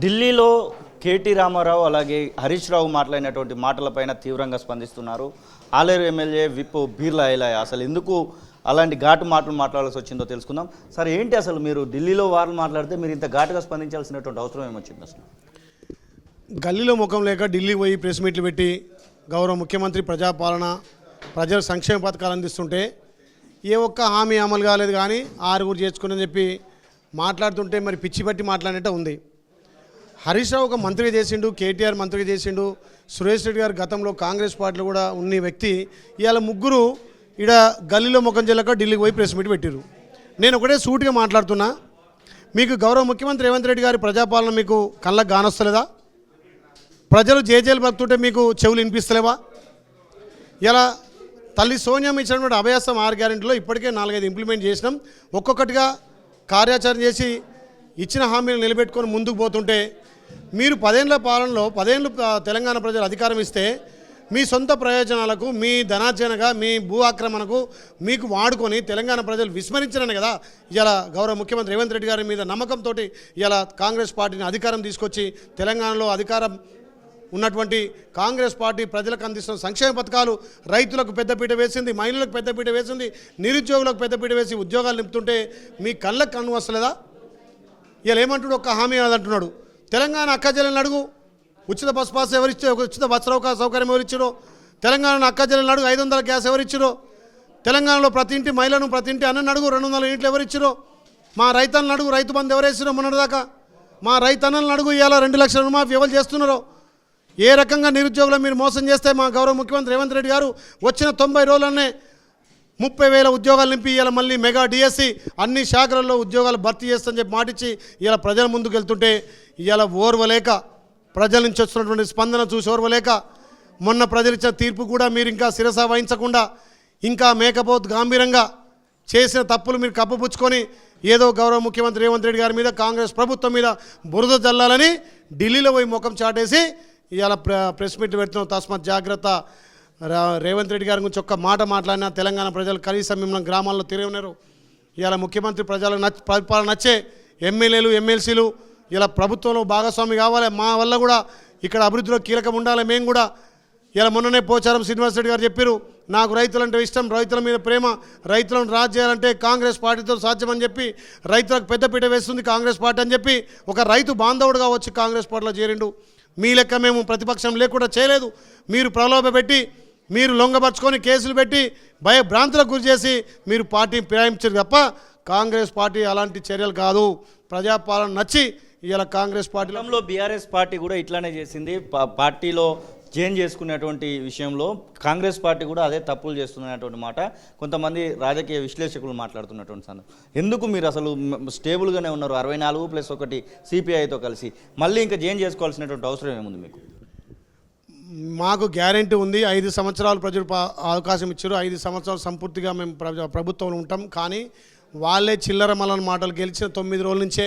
ఢిల్లీలో కేటీ రామారావు అలాగే హరీష్ రావు మాట్లాడినటువంటి మాటలపైన తీవ్రంగా స్పందిస్తున్నారు. ఆలేరు ఎమ్మెల్యే విప్ బీర్లా ఐలయ్య అసలు ఎందుకు అలాంటి ఘాటు మాటలు మాట్లాడాల్సి వచ్చిందో తెలుసుకుందాం. సరే, ఏంటి అసలు మీరు ఢిల్లీలో వారు మాట్లాడితే మీరు ఇంత ఘాటుగా స్పందించాల్సినటువంటి అవసరం ఏమొచ్చింది? అసలు గల్లీలో ముఖం లేక ఢిల్లీ పోయి ప్రెస్ మీట్లు పెట్టి గౌరవ ముఖ్యమంత్రి ప్రజాపాలన ప్రజల సంక్షేమ పథకాలు అందిస్తుంటే ఏ ఒక్క హామీ అమలు కాలేదు, కానీ ఆరుగురు చేసుకుని చెప్పి మాట్లాడుతుంటే మరి పిచ్చి పట్టి మాట్లాడినట్టు ఉంది. హరీష్ రావు ఒక మంత్రిగా చేసిండు, కేటీఆర్ మంత్రిగా చేసిండు, సురేష్ రెడ్డి గారు గతంలో కాంగ్రెస్ పార్టీలో కూడా ఉన్న వ్యక్తి. ఇవాళ ముగ్గురు ఇక్కడ గల్లీలో ముఖం చెల్లక ఢిల్లీకి పోయి ప్రెస్ మీట్ పెట్టారు. నేను ఒకటే సూటిగా మాట్లాడుతున్నా, మీకు గౌరవ ముఖ్యమంత్రి రేవంత్ రెడ్డి గారి ప్రజాపాలన మీకు కళ్ళకు గానొస్తలేదా? ప్రజలు జేజేలు బతుకుతుంటే మీకు చెవులు వినిపిస్తలేవా? ఇలా తల్లి సోనియా ఇచ్చినటువంటి అభయాసం 6 గ్యారెంటీలో ఇప్పటికే 4-5 ఇంప్లిమెంట్ చేసినాం. ఒక్కొక్కటిగా కార్యాచరణ చేసి ఇచ్చిన హామీలు నిలబెట్టుకొని ముందుకు పోతుంటే మీరు 10 ఏళ్ల పాలనలో 10 ఏళ్ళు తెలంగాణ ప్రజలు అధికారం ఇస్తే మీ సొంత ప్రయోజనాలకు, మీ ధనార్జనగా, మీ భూ ఆక్రమణకు మీకు వాడుకొని తెలంగాణ ప్రజలు విస్మరించరని కదా ఇలా గౌరవ ముఖ్యమంత్రి రేవంత్ రెడ్డి గారి మీద నమ్మకంతో ఇలా కాంగ్రెస్ పార్టీని అధికారం తీసుకొచ్చి తెలంగాణలో అధికారం ఉన్నటువంటి కాంగ్రెస్ పార్టీ ప్రజలకు అందిస్తున్న సంక్షేమ పథకాలు రైతులకు పెద్దపీట వేసింది, మహిళలకు పెద్దపీట వేసింది, నిరుద్యోగులకు పెద్దపీట వేసి ఉద్యోగాలు నింపుతుంటే మీ కళ్ళకు కన్ను వస్తలేదా? ఇలా ఏమంటున్నాడు, ఒక్క హామీ అంటున్నాడు. తెలంగాణ అక్కజల్లని అడుగు, ఉచిత బస్ పాస్ ఎవరిచ్చారో, ఉచిత బస్ సౌకర్యం ఎవరిచ్చారో, తెలంగాణ అక్కజల్లని అడుగు, 500 గ్యాస్ ఎవరిచ్చారో, తెలంగాణలో ప్రతి ఇంటి మహిళను ప్రతి ఇంటి అన్నని అడుగు, 200 యూనిట్లు ఎవరిచ్చారో, మా రైతన్నలను అడుగు, రైతు బంధు ఎవరేసిరో మొన్నటిదాకా, మా రైతన్నలను అడుగు, ఇవాళ 2 లక్షల రుణమాఫీ ఎవరు చేస్తున్నారో, ఏ రకంగా నిరుద్యోగులు మీరు మోసం చేస్తే మా గౌరవ ముఖ్యమంత్రి రేవంత్ రెడ్డి గారు వచ్చిన 90 రోజులనే 30,000 ఉద్యోగాలు నింపి ఇలా మళ్ళీ మెగా డిఎస్సి అన్ని శాఖలలో ఉద్యోగాలు భర్తీ చేస్తని చెప్పి మాటిచ్చి ఇలా ప్రజల ముందుకు వెళ్తుంటే ఇలా ఓర్వలేక, ప్రజల నుంచి వస్తున్నటువంటి స్పందన చూసి ఓర్వలేక, మొన్న ప్రజలు ఇచ్చిన తీర్పు కూడా మీరు ఇంకా శిరస వహించకుండా ఇంకా మేకపోతు గంభీరంగా చేసిన తప్పులు మీరు కప్పుపుచ్చుకొని ఏదో గౌరవ ముఖ్యమంత్రి రేవంత్ రెడ్డి గారి మీద, కాంగ్రెస్ ప్రభుత్వం మీద బురద జల్లాలని ఢిల్లీలో పోయి ముఖం చాటేసి ఇవాళ ప్రెస్ మీట్ పెడుతున్నాం. తస్మాత్ జాగ్రత్త. రేవంత్ రెడ్డి గారి గురించి ఒక్క మాట మాట్లాడినా తెలంగాణ ప్రజలు కనీసం మిమ్మల్ని గ్రామాల్లో తిరిగి ఉన్నారు. ఇవాళ ముఖ్యమంత్రి ప్రజలకు పరిపాలన నచ్చే ఎమ్మెల్యేలు, ఎమ్మెల్సీలు ఇలా ప్రభుత్వంలో భాగస్వామి కావాలి. మా వల్ల కూడా ఇక్కడ అభివృద్ధిలో కీలకం ఉండాలి. మేము కూడా ఇలా మొన్ననే పోచారం శ్రీనివాస్ రెడ్డి గారు చెప్పారు, నాకు రైతులంటే ఇష్టం, రైతుల మీద ప్రేమ, రైతులను రాజు చేయాలంటే కాంగ్రెస్ పార్టీతో సాధ్యమని చెప్పి రైతులకు పెద్దపీట వేస్తుంది కాంగ్రెస్ పార్టీ అని చెప్పి ఒక రైతు బాంధవుడుగా వచ్చి కాంగ్రెస్ పార్టీలో చేరిండు. మీ లెక్క మేము ప్రతిపక్షం లేకుండా చేయలేదు. మీరు ప్రలోభ పెట్టి, మీరు లొంగపరుచుకొని కేసులు పెట్టి భయభ్రాంతులకు గురి చేసి మీరు పార్టీ ఫిరాయించారు తప్ప కాంగ్రెస్ పార్టీ అలాంటి చర్యలు కాదు. ప్రజాపాలన నచ్చి ఇలా కాంగ్రెస్ పార్టీలో బీఆర్ఎస్ పార్టీ కూడా ఇట్లానే చేసింది. పార్టీలో చేంజ్ చేసుకునేటువంటి విషయంలో కాంగ్రెస్ పార్టీ కూడా అదే తప్పులు చేస్తున్నటువంటి మాట కొంతమంది రాజకీయ విశ్లేషకులు మాట్లాడుతున్నటువంటి సందర్భం. ఎందుకు మీరు అసలు స్టేబుల్గానే ఉన్నారు 64+1 సిపిఐతో కలిసి, మళ్ళీ ఇంకా చేంజ్ చేసుకోవాల్సినటువంటి అవసరం ఏముంది మీకు? మాకు గ్యారెంటీ ఉంది. 5 సంవత్సరాలు ప్రజలు అవకాశం ఇచ్చారు. 5 సంవత్సరాలు సంపూర్తిగా మేము ప్రభుత్వంలో ఉంటాం. కానీ వాళ్ళే చిల్లర మల్లన మాటలు గెలిచిన 9 రోజుల నుంచే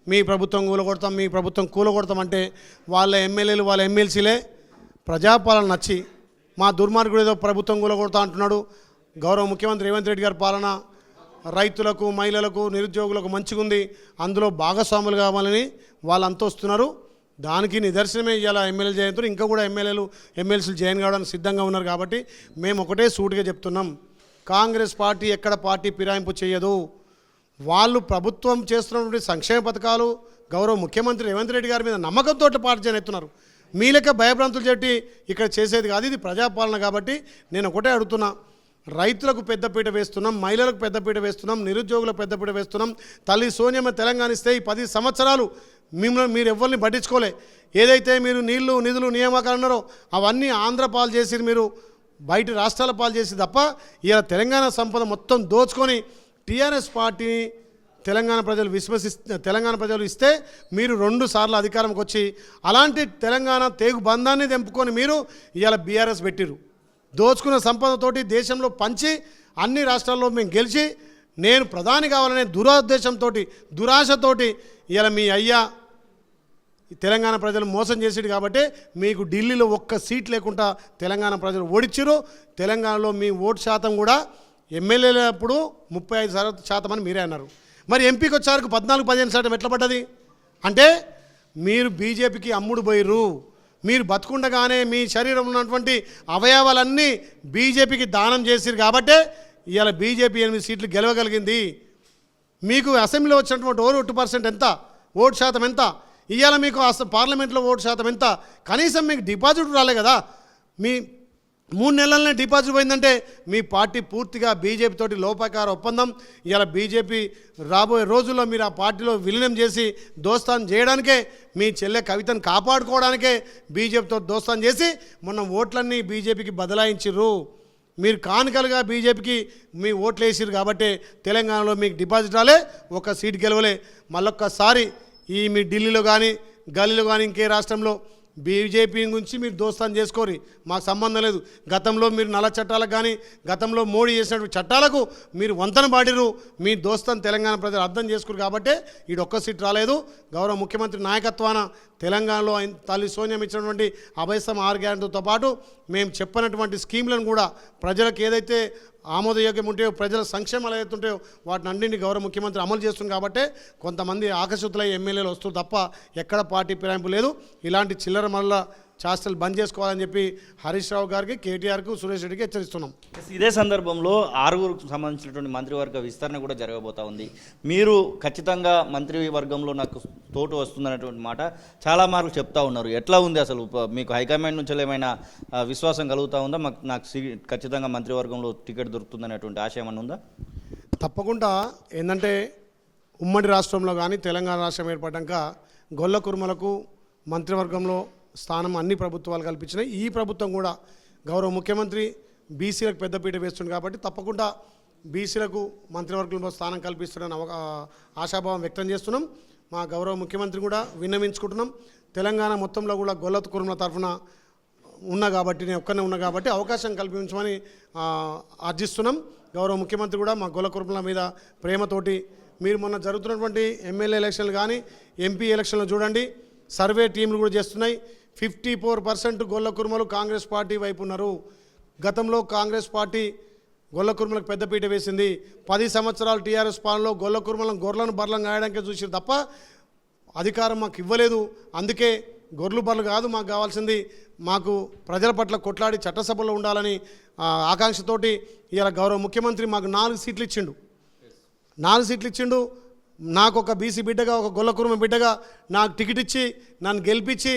మీ ప్రభుత్వం కూలగొడతాం, మీ ప్రభుత్వం కూలగొడతాం అంటే వాళ్ళ ఎమ్మెల్యేలు, వాళ్ళ ఎమ్మెల్సీలే ప్రజాపాలన నచ్చి మా దుర్మార్గుడు ఏదో ప్రభుత్వం కూలగొడతా అంటున్నాడు. గౌరవ ముఖ్యమంత్రి రేవంత్ రెడ్డి గారి పాలన రైతులకు, మహిళలకు, నిరుద్యోగులకు మంచిగా ఉంది, అందులో భాగస్వాములు కావాలని వాళ్ళంతా వస్తున్నారు. దానికి నిదర్శనమే ఇవాళ ఎమ్మెల్యేలు జయంతులు, ఇంకా కూడా ఎమ్మెల్యేలు, ఎమ్మెల్సీలు జాయిన్ కావడానికి సిద్ధంగా ఉన్నారు. కాబట్టి మేము ఒకటే సూటిగా చెప్తున్నాం, కాంగ్రెస్ పార్టీ ఎక్కడ పార్టీ ఫిరాయింపు చేయదు. వాళ్ళు ప్రభుత్వం చేస్తున్నటువంటి సంక్షేమ పథకాలు గౌరవ ముఖ్యమంత్రి రేవంత్ రెడ్డి గారి మీద నమ్మకంతో పార్టీ జాయిన్ అవుతున్నారు. మీ లెక్క భయభ్రాంతులు చెట్టి ఇక్కడ చేసేది కాదు, ఇది ప్రజాపాలన. కాబట్టి నేను ఒకటే అడుగుతున్నా, రైతులకు పెద్దపీట వేస్తున్నాం, మహిళలకు పెద్దపీట వేస్తున్నాం, నిరుద్యోగులకు పెద్దపీట వేస్తున్నాం. తల్లి సోనియమ్మ తెలంగాణ ఇస్తే ఈ 10 సంవత్సరాలు మిమ్మల్ని మీరు ఎవరిని పట్టించుకోలే. ఏదైతే మీరు నీళ్లు, నిధులు, నియామకాలు అన్నారో అవన్నీ ఆంధ్ర పాలు చేసి, మీరు బయట రాష్ట్రాల పాలు చేసి తప్ప ఇలా తెలంగాణ సంపద మొత్తం దోచుకొని టీఆర్ఎస్ పార్టీని తెలంగాణ ప్రజలు ఇస్తే మీరు 2 సార్లు అధికారంకి వచ్చి అలాంటి తెలంగాణ తేగు బంధాన్ని తెంపుకొని మీరు ఇవాళ బీఆర్ఎస్ పెట్టిరు. దోచుకున్న సంపదతోటి దేశంలో పంచి అన్ని రాష్ట్రాల్లో మేము గెలిచి నేను ప్రధాని కావాలనే దురుద్దేశంతో, దురాశతోటి ఇవాళ మీ అయ్యా తెలంగాణ ప్రజలు మోసం చేసేది. కాబట్టి మీకు ఢిల్లీలో ఒక్క సీట్ లేకుండా తెలంగాణ ప్రజలు ఓడిచ్చిరు. తెలంగాణలో మీ ఓటు శాతం కూడా ఎమ్మెల్యేలప్పుడు 35% అని మీరే అన్నారు. మరి ఎంపీకి వచ్చేసరికి 14-15% ఎట్లా పడ్డది అంటే మీరు బీజేపీకి అమ్ముడు పోయిర్రు. మీరు బతుకుండగానే మీ శరీరంలో ఉన్నటువంటి అవయవాలన్నీ బీజేపీకి దానం చేసిరు కాబట్టే ఇవాళ బీజేపీ 8 సీట్లు గెలవగలిగింది. మీకు అసెంబ్లీలో వచ్చినటువంటి ఓటు పర్సెంట్ ఎంత, ఓటు శాతం ఎంత, ఇవాళ మీకు పార్లమెంట్లో ఓటు శాతం ఎంత, కనీసం మీకు డిపాజిట్ రాలే కదా. మీ 3 నెలలనే డిపాజిట్ పోయిందంటే మీ పార్టీ పూర్తిగా బీజేపీ తోటి లోపాకార ఒప్పందం. ఇవాళ బీజేపీ రాబోయే రోజుల్లో మీరు ఆ పార్టీలో విలీనం చేసి దోస్తాన్ చేయడానికే, మీ చెల్లె కవితను కాపాడుకోవడానికే బీజేపీతో దోస్తాన్ చేసి మొన్న ఓట్లన్నీ బీజేపీకి బదలాయించిర్రు. మీరు కానుకలుగా బీజేపీకి మీ ఓట్లు వేసిరు కాబట్టి తెలంగాణలో మీకు డిపాజిట్ రాలే, ఒక సీట్ గెలవలే. మళ్ళొక్కసారి ఈ మీ ఢిల్లీలో కానీ గల్లీలో కానీ ఇంకే రాష్ట్రంలో బీజేపీ గురించి మీరు దోస్తాన్ చేసుకోరి, మాకు సంబంధం లేదు. గతంలో మీరు నల్ల చట్టాలకు కానీ గతంలో మోడీ చేసినటువంటి చట్టాలకు మీరు వంతన పాడిరు. మీ దోస్తాన్ తెలంగాణ ప్రజలు అర్థం చేసుకురు కాబట్టే ఈడు ఒక్క సీట్ రాలేదు. గౌరవ ముఖ్యమంత్రి నాయకత్వాన తెలంగాణలో తల్లి సోనియా ఇచ్చినటువంటి అభయసం 6 గ్యారెంటీతో పాటు మేము చెప్పినటువంటి స్కీమ్లను కూడా ప్రజలకు ఏదైతే ఆమోదయోగ్యం ఉంటాయో, ప్రజల సంక్షేమాలు ఏదైతే ఉంటాయో వాటిని అన్నింటినీ గౌరవ ముఖ్యమంత్రి అమలు చేస్తుంది కాబట్టి కొంతమంది ఆకర్షితులై ఎమ్మెల్యేలు వస్తూ తప్ప ఎక్కడ పార్టీ ఫిరాయింపు లేదు. ఇలాంటి చిల్లర మల్ల చేష్టలు బంద్ చేసుకోవాలని చెప్పి హరీష్ రావు గారికి, కేటీఆర్కు, సురేష్ రెడ్డికి హెచ్చరిస్తున్నాం. ఇదే సందర్భంలో 6గురికి సంబంధించినటువంటి మంత్రివర్గ విస్తరణ కూడా జరగబోతా ఉంది. మీరు ఖచ్చితంగా మంత్రివర్గంలో నాకు తోటు వస్తుందనేటువంటి మాట చాలా మార్లు చెప్తా ఉన్నారు. ఎట్లా ఉంది అసలు మీకు హైకమాండ్ నుంచి ఏమైనా విశ్వాసం కలుగుతూ ఉందా? నాకు ఖచ్చితంగా మంత్రివర్గంలో టికెట్ దొరుకుతుందనేటువంటి ఆశయం ఏమైనా ఉందా? తప్పకుండా. ఏంటంటే ఉమ్మడి రాష్ట్రంలో కానీ తెలంగాణ రాష్ట్రం ఏర్పడ్డాక గొల్ల కుర్మలకు మంత్రివర్గంలో స్థానం అన్ని ప్రభుత్వాలు కల్పించినాయి. ఈ ప్రభుత్వం కూడా గౌరవ ముఖ్యమంత్రి బీసీలకు పెద్దపీట వేస్తుంది కాబట్టి తప్పకుండా బీసీలకు మంత్రివర్గంలో స్థానం కల్పిస్తున్న ఆశాభావం వ్యక్తం చేస్తున్నాం. మా గౌరవ ముఖ్యమంత్రి కూడా విన్నవించుకుంటున్నాం. తెలంగాణ మొత్తంలో కూడా గొల్ల కుర్మల తరఫున ఉన్నా కాబట్టి, నేను ఒక్కనే ఉన్నా కాబట్టి అవకాశం కల్పించమని అర్జిస్తున్నాం. గౌరవ ముఖ్యమంత్రి కూడా మా గొల్ల కుర్మల మీద ప్రేమతోటి మీరు మొన్న జరుగుతున్నటువంటి ఎమ్మెల్యే ఎలక్షన్లు కానీ ఎంపీ ఎలక్షన్లు చూడండి, సర్వే టీంలు కూడా చేస్తున్నాయి. 54% గొల్ల కుర్మలు కాంగ్రెస్ పార్టీ వైపు ఉన్నారు. గతంలో కాంగ్రెస్ పార్టీ గొల్ల కుర్మలకు పెద్దపీట వేసింది. 10 సంవత్సరాలు టీఆర్ఎస్ పాలనలో గొల్ల కుర్మలను గొర్రెలను బర్రెలను గాయడానికి చూసారు తప్ప అధికారం మాకు ఇవ్వలేదు. అందుకే గొర్రెలు బర్రెలు కాదు మాకు కావాల్సింది, మాకు ప్రజల పట్ల కొట్లాడి చట్టసభలో ఉండాలని ఆకాంక్షతోటి ఇలా గౌరవ ముఖ్యమంత్రి మాకు 4 సీట్లు ఇచ్చిండు. 4 సీట్లు ఇచ్చిండు. నాకు ఒక బీసీ బిడ్డగా, ఒక గొల్ల కుర్మ బిడ్డగా నాకు టికెట్ ఇచ్చి నన్ను గెలిపించి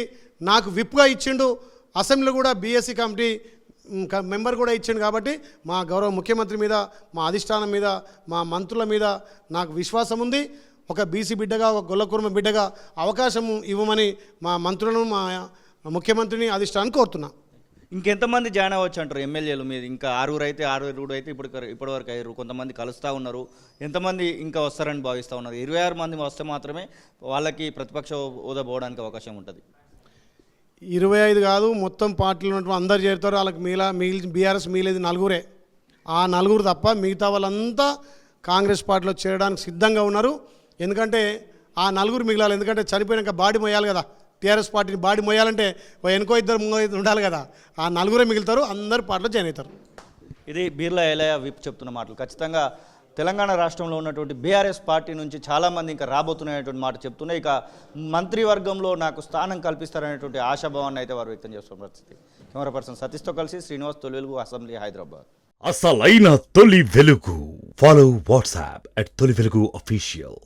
నాకు విప్గా ఇచ్చిండు. అసెంబ్లీలో కూడా బీఎస్సీ కమిటీ మెంబర్ కూడా ఇచ్చిండు. కాబట్టి మా గౌరవ ముఖ్యమంత్రి మీద, మా అధిష్టానం మీద, మా మంత్రుల మీద నాకు విశ్వాసం ఉంది. ఒక బీసీ బిడ్డగా, ఒక గొల్ల కుర్మ బిడ్డగా అవకాశం ఇవ్వమని మా మంత్రులను, మా ముఖ్యమంత్రిని, అధిష్టానాన్ని కోరుతున్నా. ఇంకెంతమంది జాయిన్ అవ్వచ్చు అంటారు ఎమ్మెల్యేలు? మీరు ఇంకా 6 అయితే 6 అయితే ఇప్పటివరకు 5, కొంతమంది కలుస్తూ ఉన్నారు. ఎంతమంది ఇంకా వస్తారని భావిస్తూ ఉన్నారు? 26 మంది వస్తే మాత్రమే వాళ్ళకి ప్రతిపక్ష హోదా పోవడానికి అవకాశం ఉంటుంది. 25 కాదు, మొత్తం పార్టీలో ఉన్నటువంటి అందరు చేరుతారు. వాళ్ళకి మిగిలి బీఆర్ఎస్ మిగిలేది 4. ఆ 4 తప్ప మిగతా వాళ్ళంతా కాంగ్రెస్ పార్టీలో చేరడానికి సిద్ధంగా ఉన్నారు. ఎందుకంటే ఆ 4 మిగిలాలి. ఎందుకంటే చనిపోయినాక బాడీ మోయాలి కదా. టీఆర్ఎస్ పార్టీని బాడీ మోయాలంటే ఎనుకో 2 ఉండాలి కదా. ఆ 4 మిగులుతారు, అందరు పార్టీలో జాయిన్ అవుతారు. ఇది బీర్లా ఎలయ విప్ చెప్తున్న మాటలు. ఖచ్చితంగా తెలంగాణ రాష్ట్రంలో ఉన్నటువంటి బీఆర్ఎస్ పార్టీ నుంచి చాలామంది ఇంకా రాబోతున్నటువంటి మాట చెప్తున్నాయి. ఇక మంత్రివర్గంలో నాకు స్థానం కల్పిస్తారనేటువంటి ఆశాభావాన్ని అయితే వారు వ్యక్తం చేస్తున్న పరిస్థితి. కెమెరా పర్సన్ సతీష్తో కలిసి శ్రీనివాస్, తొలి వెలుగు, అసెంబ్లీ, హైదరాబాద్. అసలైన తొలి వెలుగు. ఫాలో వాట్సాప్ @తొలి వెలుగు official.